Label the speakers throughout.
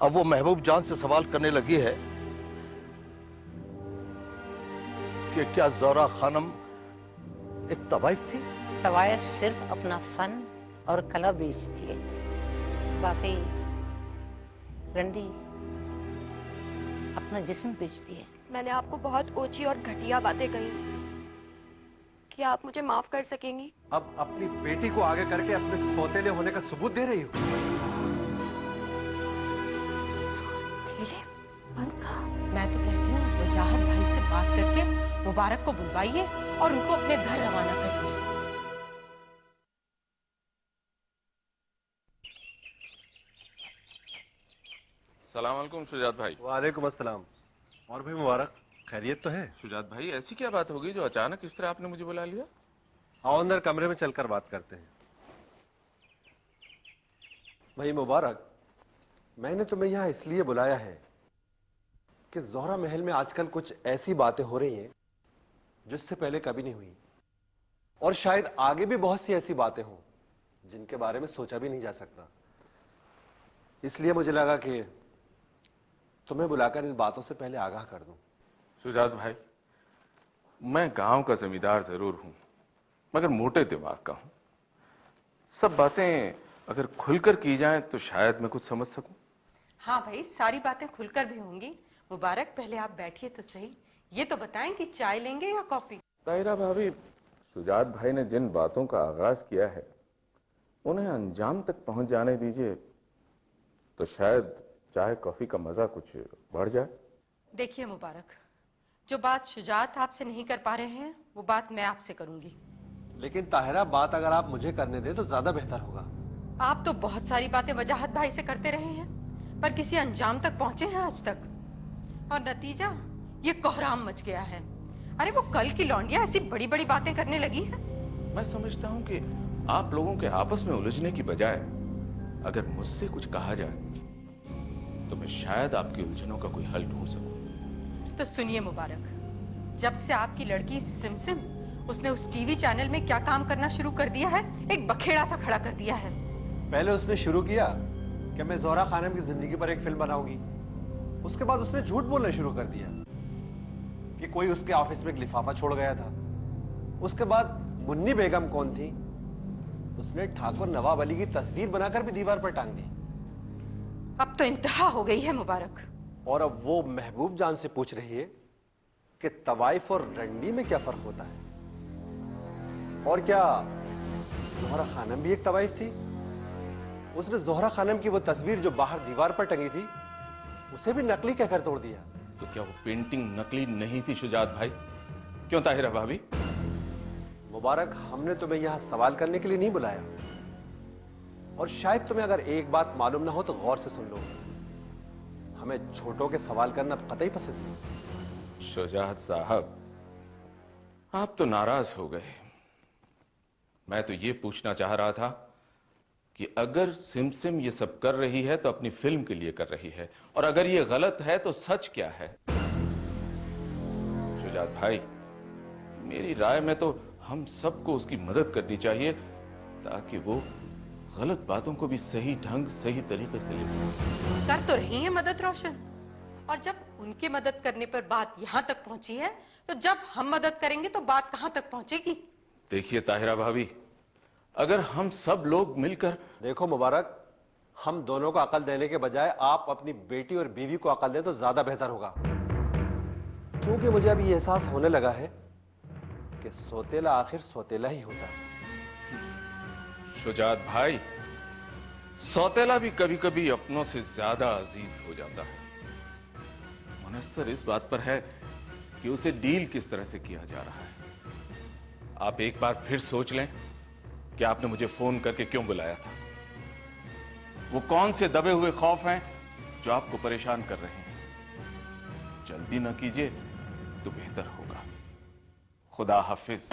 Speaker 1: अब वो महबूब जान से सवाल करने लगी है कि क्या ज़ोहरा खानम एक तवाइफ थी?
Speaker 2: तवायफ सिर्फ अपना फन और कला बेचती है, बाकी रंडी अपना जिस्म बेचती है।
Speaker 3: मैंने आपको बहुत ऊंची और घटिया बातें कही, क्या आप मुझे माफ कर सकेंगी?
Speaker 4: अब अपनी बेटी को आगे करके अपने सौतेले होने का सबूत दे रही हो।
Speaker 5: मैं तो कहती हूँ वजाहत भाई से बात करके मुबारक को बुलवाइए और उनको अपने घर रवाना करिए।
Speaker 6: सलाम अलैकुम शुजात भाई।
Speaker 4: वालेकुम अस्सलाम। और भाई मुबारक, खैरियत तो है?
Speaker 6: शुजात भाई, ऐसी क्या बात हो गई जो अचानक इस तरह आपने मुझे बुला लिया?
Speaker 4: आओ अंदर कमरे में चलकर बात करते हैं। भाई मुबारक, मैंने तुम्हें यहाँ इसलिए बुलाया है कि ज़ोहरा महल में आजकल कुछ ऐसी बातें हो रही हैं जिससे पहले कभी नहीं हुई, और शायद आगे भी बहुत सी ऐसी बातें हों जिनके बारे में सोचा भी नहीं जा सकता। इसलिए मुझे लगा कि तुम्हें बुलाकर इन बातों से पहले आगाह कर दूं।
Speaker 6: शुजात भाई, मैं गांव का जमींदार जरूर हूं, मगर मोटे दिमाग का हूं। सब बातें अगर खुलकर की जाएं तो शायद मैं कुछ समझ सकूं।
Speaker 5: हाँ भाई, सारी बातें खुलकर भी होंगी। मुबारक, पहले आप बैठिए तो सही। ये तो बताएं कि चाय लेंगे या कॉफी?
Speaker 6: ताहिरा भाभी, शुजात भाई ने जिन बातों का आगाज किया है उन्हें अंजाम तक पहुंच जाने दीजिए, तो शायद चाय कॉफी का मजा कुछ बढ़ जाए।
Speaker 5: देखिए मुबारक, जो बात शुजात आपसे नहीं कर पा रहे हैं वो बात मैं आपसे करूंगी।
Speaker 4: लेकिन ताहिरा, बात अगर आप मुझे करने दें तो ज्यादा बेहतर होगा।
Speaker 5: आप तो बहुत सारी बातें वजाहत भाई से करते रहे हैं, पर किसी अंजाम तक पहुंचे हैं आज तक, और नतीजा ये कोहराम मच गया है। अरे वो कल की लौंडिया ऐसी बड़ी बड़ी बातें करने लगी है।
Speaker 6: मैं समझता हूं कि आप लोगों के आपस में उलझने की बजाय अगर मुझसे कुछ कहा जाए तो मैं शायद आपकी उलझनों का कोई हल ढूंढ सकूं।
Speaker 5: तो सुनिए मुबारक, जब से आपकी लड़की सिमसिम उसने उस टीवी चैनल में क्या काम करना शुरू कर दिया है, एक बखेड़ा सा खड़ा कर दिया है।
Speaker 4: पहले उसने शुरू किया कि मैं ज़ोहरा खानम की जिंदगी पर एक फिल्म बनाऊंगी। उसके बाद उसने झूठ बोलना शुरू कर दिया कि कोई उसके ऑफिस में एक लिफाफा छोड़ गया था। उसके बाद मुन्नी बेगम कौन थी, उसने ठाकुर नवाब अली की तस्वीर बनाकर भी दीवार पर टांग दी।
Speaker 5: अब तो इंतहा हो गई है मुबारक।
Speaker 4: और अब वो महबूब जान से पूछ रही है कि तवाइफ और रंडी में क्या फर्क होता है, और क्या ज़ोहरा खानम भी एक तवाइफ थी? उसने ज़ोहरा खानम की वो तस्वीर जो बाहर दीवार पर टंगी थी उसे भी नकली कहकर तोड़ दिया।
Speaker 6: तो क्या वो पेंटिंग नकली नहीं थी शुजात भाई? क्यों ताहिरा भाभी?
Speaker 4: मुबारक, हमने तुम्हें यहां सवाल करने के लिए नहीं बुलाया, और शायद तुम्हें अगर एक बात मालूम ना हो तो गौर से सुन लो। हमें छोटों के सवाल करना कतई पसंद नहीं।
Speaker 6: शुजात साहब, आप तो नाराज हो गए। मैं तो ये पूछना चाह रहा था कि अगर सिमसिम ये सब कर रही है तो अपनी फिल्म के लिए कर रही है, और अगर ये गलत है तो सच क्या है? शुजात भाई, मेरी राय में तो हम सबको उसकी मदद करनी चाहिए ताकि वो गलत बातों को भी सही ढंग, सही तरीके से ले सके।
Speaker 5: कर तो रही है मदद रोशन, और जब उनके मदद करने पर बात यहां तक पहुंची है तो जब हम मदद करेंगे तो बात कहां तक पहुंचेगी?
Speaker 6: देखिए ताहिरा भाभी, अगर हम सब लोग मिलकर...
Speaker 4: देखो मुबारक, हम दोनों को अकल देने के बजाय आप अपनी बेटी और बीवी को अकल दें तो ज्यादा बेहतर होगा, क्योंकि मुझे अब ये एहसास होने लगा है कि सोतेला आखिर सोतेला ही होता है।
Speaker 6: शुजात भाई, सौतेला भी कभी कभी अपनों से ज्यादा अजीज हो जाता है। मुनस्सर इस बात पर है कि उसे डील किस तरह से किया जा रहा है। आप एक बार फिर सोच लें कि आपने मुझे फोन करके क्यों बुलाया था। वो कौन से दबे हुए खौफ हैं जो आपको परेशान कर रहे हैं? जल्दी ना कीजिए तो बेहतर होगा। खुदा हाफिज।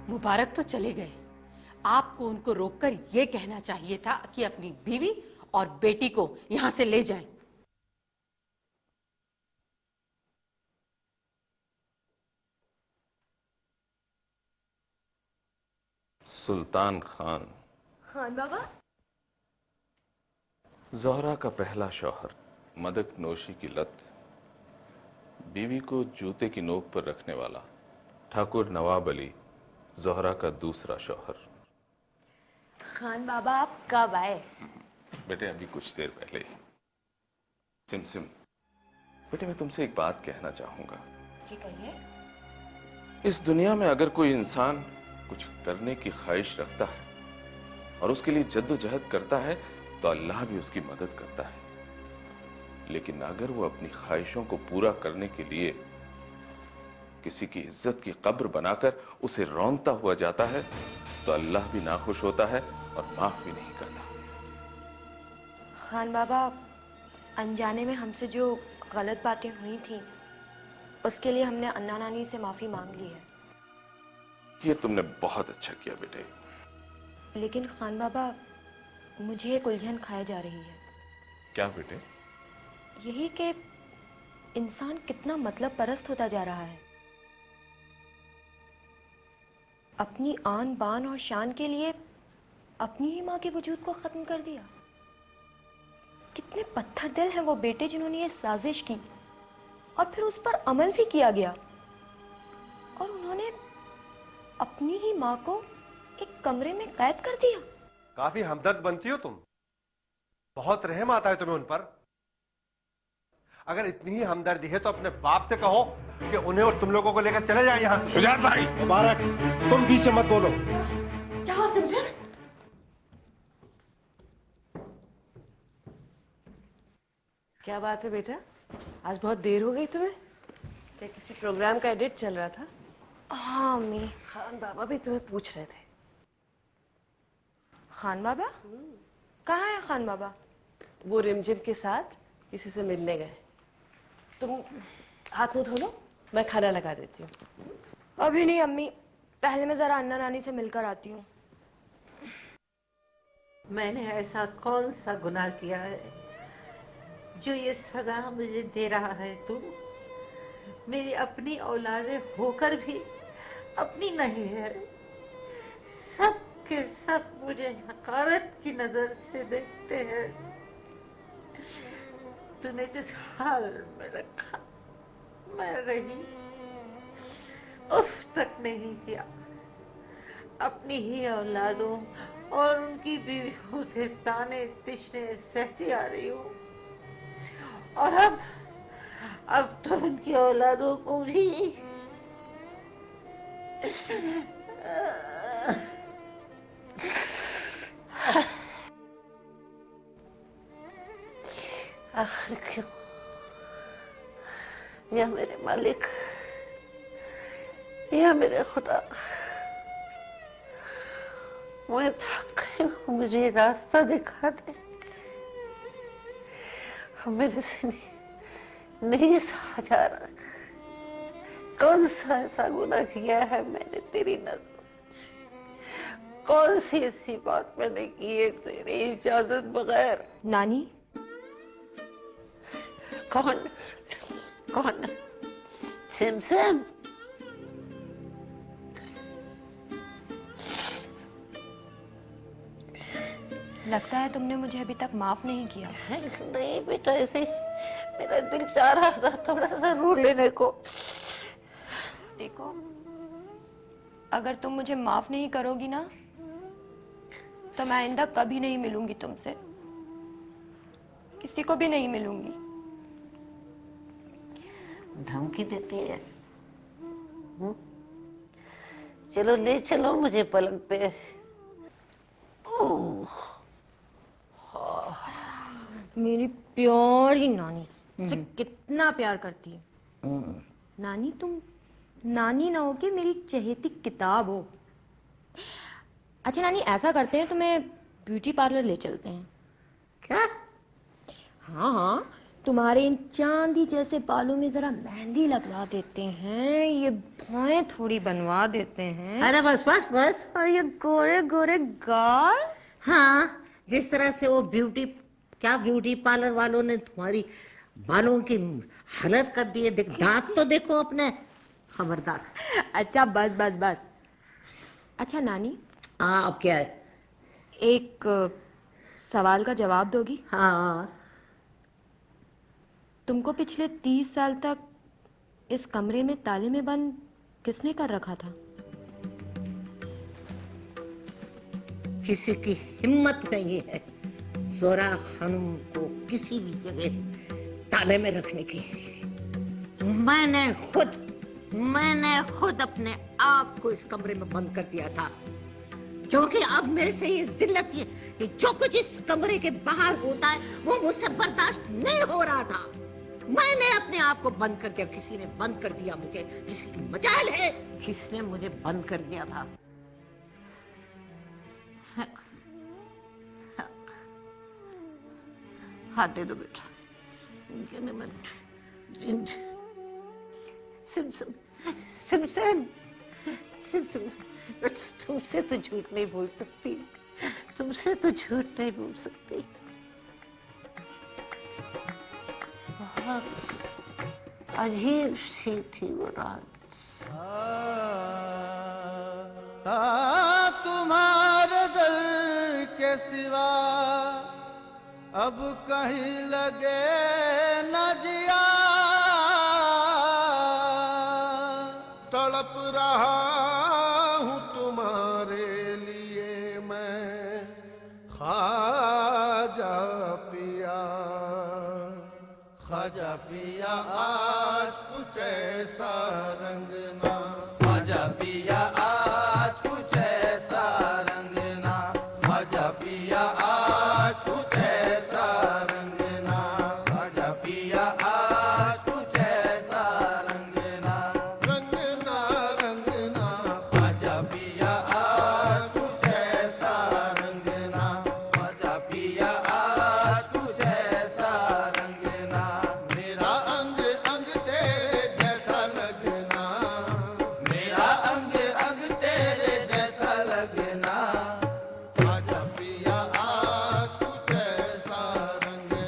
Speaker 5: मुबारक तो चले गए, आपको उनको रोककर यह कहना चाहिए था कि अपनी बीवी और बेटी को यहां से ले जाएं।
Speaker 6: सुल्तान खान,
Speaker 3: खान बाबा।
Speaker 6: ज़ोहरा का पहला शौहर, मदक नोशी की लत, बीवी को जूते की नोक पर रखने वाला ठाकुर नवाब अली, ज़ोहरा का दूसरा शौहर।
Speaker 3: खान बाबा आप कब आए?
Speaker 6: बेटे अभी कुछ देर पहले ही। सिम सिम, बेटे मैं तुमसे एक बात कहना चाहूंगा।
Speaker 3: जी कहिए।
Speaker 6: इस दुनिया में अगर कोई इंसान कुछ करने की ख्वाहिश रखता है और उसके लिए जद्दोजहद करता है तो अल्लाह भी उसकी मदद करता है, लेकिन अगर वो अपनी ख्वाहिशों को पूरा करने के लिए किसी की इज्जत की कब्र बनाकर उसे रौंदता हुआ जाता है तो अल्लाह भी नाखुश होता है और माफ भी नहीं करता।
Speaker 3: खान बाबा, अनजाने में हमसे जो गलत बातें हुई थी उसके लिए हमने अन्ना नानी से माफी मांग ली है।
Speaker 6: ये तुमने बहुत अच्छा किया बेटे।
Speaker 3: लेकिन खान बाबा, मुझे एक उलझन खाए जा रही है।
Speaker 6: क्या बेटे?
Speaker 3: यही कि इंसान कितना मतलब परस्त होता जा रहा है। अपनी आन बान और शान के लिए अपनी ही माँ के वजूद को खत्म कर दिया। कितने पत्थर दिल हैं वो बेटे जिन्होंने ये साजिश की और फिर उस पर अमल भी किया गया, और उन्होंने अपनी ही माँ को एक कमरे में कैद कर दिया।
Speaker 4: काफी हमदर्द बनती हो तुम, बहुत रहम आता है तुम्हें उन पर। अगर इतनी ही हमदर्दी है तो अपने बाप से कहो कि उन्हें और तुम लोगों को लेकर चले जाए यहाँ से।
Speaker 6: शुजात भाई!
Speaker 4: मुबारक, तुम बीच में मत बोलो।
Speaker 5: क्या हुआ सिमसिम?
Speaker 7: क्या बात है बेटा, आज बहुत देर हो गई तुम्हें? क्या किसी प्रोग्राम का एडिट चल रहा था?
Speaker 3: हाँ अम्मी।
Speaker 7: खान बाबा भी तुम्हें पूछ रहे थे।
Speaker 3: खान बाबा? कहाँ है खान बाबा?
Speaker 7: वो रिमझिम के साथ किसी से मिलने गए। तुम हाथ मुंह धो लो, मैं खाना लगा देती हूँ।
Speaker 3: अभी नहीं अम्मी, पहले मैं जरा अन्ना नानी से मिलकर आती हूँ।
Speaker 2: मैंने ऐसा कौन सा गुनाह किया है जो ये सजा मुझे दे रहा है तू? मेरी अपनी औलादे होकर भी अपनी नहीं है। सब के सब मुझे हकारत की नजर से देखते हैं। तूने जिस हाल में रखा मैं रही, उफ तक नहीं किया। अपनी ही औलादों और उनकी बीवियों के ताने तिश्ने सहती आ रही हूँ, और अब तो उनकी औलादों को भी आखिर क्यों? या मेरे मालिक, या मेरे खुदा, मैं थक गई हूँ, मुझे रास्ता दिखा दे। मेरे से नहीं सहा जा रहा। कौन सा ऐसा गुनाह किया है मैंने तेरी नजर? कौन सी ऐसी बात मैंने की है तेरी इजाजत बगैर?
Speaker 3: नानी?
Speaker 2: कौन कौन? सिमसिम?
Speaker 3: लगता है तुमने मुझे अभी तक माफ नहीं किया।
Speaker 2: नहीं बेटा, ऐसे मेरा दिल चाह रहा था थोड़ा सा रो लेने को।
Speaker 3: देखो, अगर तुम मुझे माफ नहीं करोगी ना तो मैं आइंदा कभी नहीं मिलूंगी तुमसे, किसी को भी नहीं मिलूंगी।
Speaker 2: धमकी देती है? चलो ले चलो मुझे पलंग पे।
Speaker 3: मेरी प्यारी नानी से कितना प्यार करती है। नानी, तुम नानी ना हो के मेरी चहेती किताब हो। अच्छा नानी, ऐसा करते हैं, तुम्हें ब्यूटी पार्लर ले चलते हैं।
Speaker 2: क्या?
Speaker 3: हाँ हाँ, तुम्हारे इन चांदी जैसे बालों में जरा मेहंदी लगवा देते हैं, ये भौएं थोड़ी बनवा देते हैं,
Speaker 2: अरे बस बस बस।
Speaker 3: और ये गोरे गोरे गाल।
Speaker 2: हाँ, जिस तरह से वो ब्यूटी पार्लर वालों ने तुम्हारी बालों की हालत कर दी है। दांत तो देखो अपने, खबरदार।
Speaker 3: अच्छा बस बस बस। अच्छा नानी,
Speaker 2: हाँ, अब क्या है?
Speaker 3: एक सवाल का जवाब दोगी?
Speaker 2: हाँ।
Speaker 3: तुमको पिछले 30 साल तक इस कमरे में ताले में बंद किसने कर रखा था?
Speaker 2: किसी की हिम्मत नहीं है जोरा खानम को किसी भी जगह ताले में रखने की। मैंने खुद अपने आप को इस कमरे में बंद कर दिया था, क्योंकि अब मेरे से ये जिल्लत, ये जो कुछ इस कमरे के बाहर होता है वो मुझसे बर्दाश्त नहीं हो रहा था। मैंने अपने आप को बंद कर दिया, किसी ने बंद कर दिया मुझे, किसी की मजाल है किसने मुझे बंद कर दिया था। हाथ दे दो बेटा। सिमसिम, तुमसे तो झूठ नहीं बोल सकती, तुमसे तो झूठ नहीं बोल सकती। बहुत अजीब सी थी वो रात।
Speaker 8: तुम्हारे दर के सिवा अब कहीं लगे न जिया, तड़प रहा हूँ तुम्हारे लिए मैं ख्वाजा पिया। ख्वाजा पिया आज कुछ ऐसा रंगना, ख्वाजा पिया आज कुछ ऐसा रंगना, ख्वाजा पिया आज कुछ ऐसा रंगना, ख्वाजा पिया आज कुछ ऐसा रंगना, रंगना रंगना, ख्वाजा पिया आज कुछ ऐसा रंगना, ख्वाजा पिया आज कुछ ऐसा रंगना, मेरा अंग अंग तेरे जैसा लगना, मेरा अंग अंग तेरे जैसा लगना, ख्वाजा पिया आज कुछ ऐसा रंगना।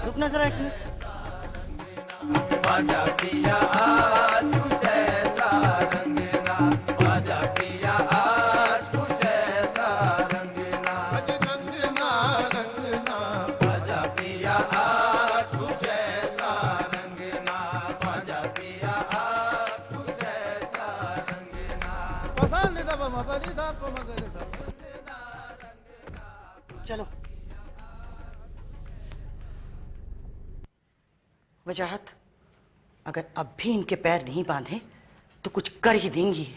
Speaker 9: रुकना जरा एक मिनट।
Speaker 8: ख्वाजा पिया आज कुछ ऐसा रंगना, ख्वाजा पिया आज कुछ ऐसा रंगना, रंगना रंगना, ख्वाजा पिया आज कुछ ऐसा रंगना, ख्वाजा पिया आज कुछ ऐसा रंगना।
Speaker 9: चलो। वजाहत, अगर अब भी इनके पैर नहीं बांधे तो कुछ कर ही देंगी।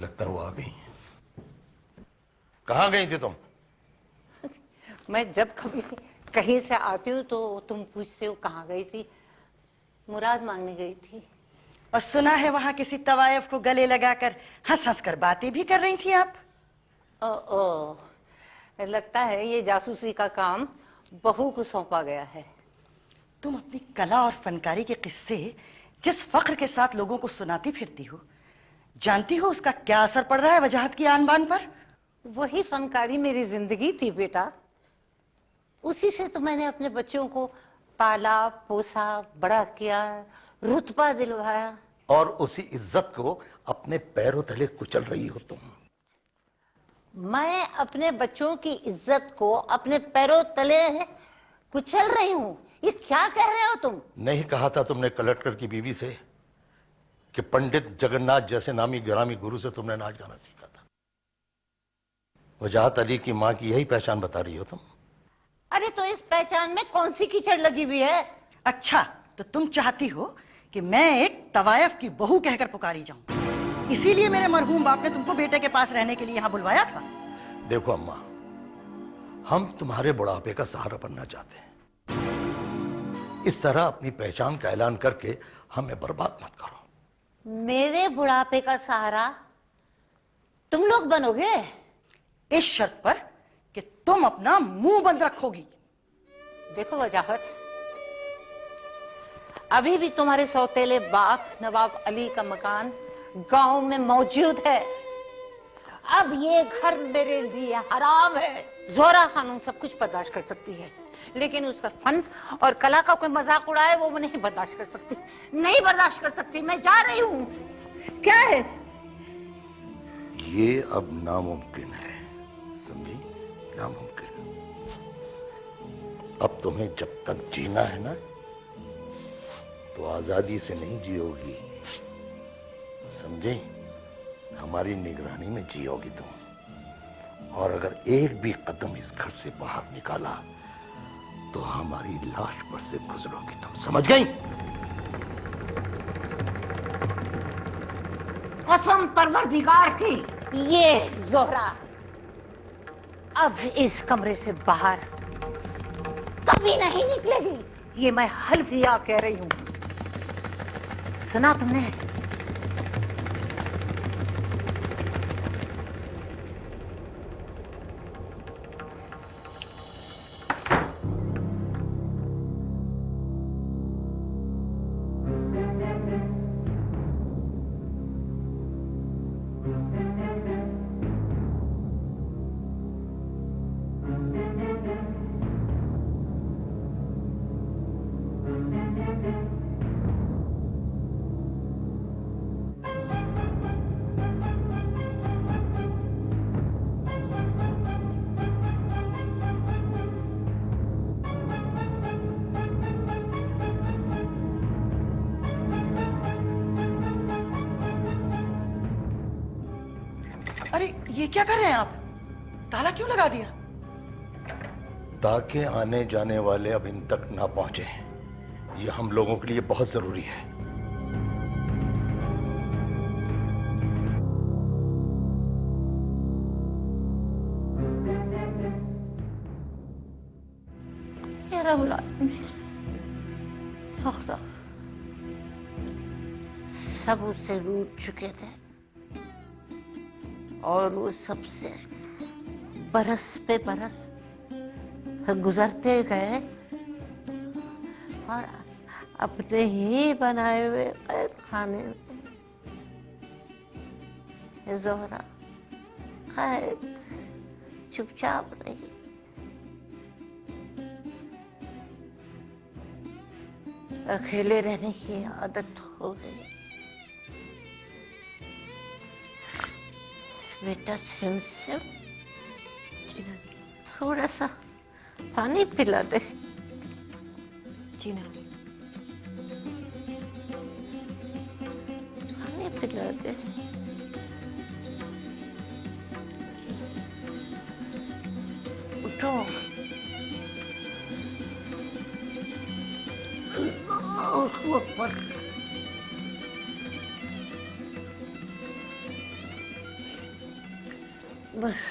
Speaker 1: लगता हुआ अभी। कहाँ गई थी तुम?
Speaker 2: मैं जब कभी कहीं से आती हूँ तो तुम पूछते हो कहाँ गई थी। मुराद मांगने गई थी।
Speaker 9: और सुना है वहां किसी तवायफ को गले लगाकर हंस हंस कर बातें भी कर रही थी आप।
Speaker 2: ओ, लगता है ये जासूसी का काम बहू को सौंपा गया है।
Speaker 9: तुम अपनी कला और फनकारी के किस्से जिस फख्र के साथ लोगों को सुनाती फिरती हो, जानती हो उसका क्या असर पड़ रहा है वजाहत की आन बान पर?
Speaker 2: वही फनकारी मेरी जिंदगी थी बेटा। उसी से तो मैंने अपने बच्चों को पाला पोसा, बड़ा किया, रुतबा दिलवाया।
Speaker 1: और उसी इज्जत को अपने पैरों तले कुचल रही हो तुम।
Speaker 2: मैं अपने बच्चों की इज्जत को अपने पैरों तले कुचल रही हूँ? ये क्या कह रहे हो तुम?
Speaker 1: नहीं कहा था तुमने कलेक्टर की बीवी से कि पंडित जगन्नाथ जैसे नामी गिरामी गुरु से तुमने नाच गाना सीखा था? वजाहत अली की माँ की यही पहचान बता रही हो तुम?
Speaker 2: अरे तो इस पहचान में कौन सी कीचड़ लगी हुई है?
Speaker 9: अच्छा, तो तुम चाहती हो कि मैं एक तवायफ की बहू कहकर पुकारी जाऊं, इसीलिए मेरे मरहूम बाप ने तुमको बेटे के पास रहने के लिए यहाँ बुलवाया था?
Speaker 1: देखो अम्मा, हम तुम्हारे बुढ़ापे का सहारा बनना चाहते हैं। इस तरह अपनी पहचान का ऐलान करके हमें बर्बाद मत करो।
Speaker 2: मेरे बुढ़ापे का सहारा तुम लोग बनोगे?
Speaker 9: इस शर्त पर कि तुम अपना मुंह बंद रखोगी।
Speaker 2: देखो वजाहत, अभी भी तुम्हारे सौतेले बाप नवाब अली का मकान गांव में मौजूद है। अब ये घर मेरे लिए हराम है। जोहरा खानूम सब कुछ बर्दाश्त कर सकती है, लेकिन उसका फन और कला का कोई मजाक उड़ाए वो नहीं बर्दाश्त कर सकती। नहीं बर्दाश्त कर सकती। मैं जा रही हूँ। क्या है?
Speaker 1: ये अब नामुमकिन है, समझी? नामुमकिन। अब तुम्हें जब तक जीना है ना, तो आजादी से नहीं जियोगी, समझे? हमारी निगरानी में जियोगी तुम। और अगर एक भी कदम इस घर से बाहर निकाला तो हमारी लाश पर से गुजरोगी तुम, समझ गई?
Speaker 2: कसम परवरदिगार की, ये जोहरा अब इस कमरे से बाहर कभी नहीं निकलेगी। ये मैं हल्फिया कह रही हूं। सुना तुमने?
Speaker 9: अरे ये क्या कर रहे हैं आप? ताला क्यों लगा दिया?
Speaker 1: ताकि आने जाने वाले अब इन तक ना पहुंचे। ये हम लोगों के लिए बहुत जरूरी है। सब उससे रूठ चुके थे और वो सबसे बरस पे बरस गुजरते गए और अपने ही बनाए हुए कैद खाने में जोहरा कैद चुपचाप रही।
Speaker 2: अकेले रहने की आदत हो गई। बेटा सिमसिम,
Speaker 3: जी नानी।
Speaker 2: थोड़ा सा पानी पिला दे।
Speaker 3: जी नानी।
Speaker 2: पानी पिला दे। उठो। अल्लाहू अकबर। बस।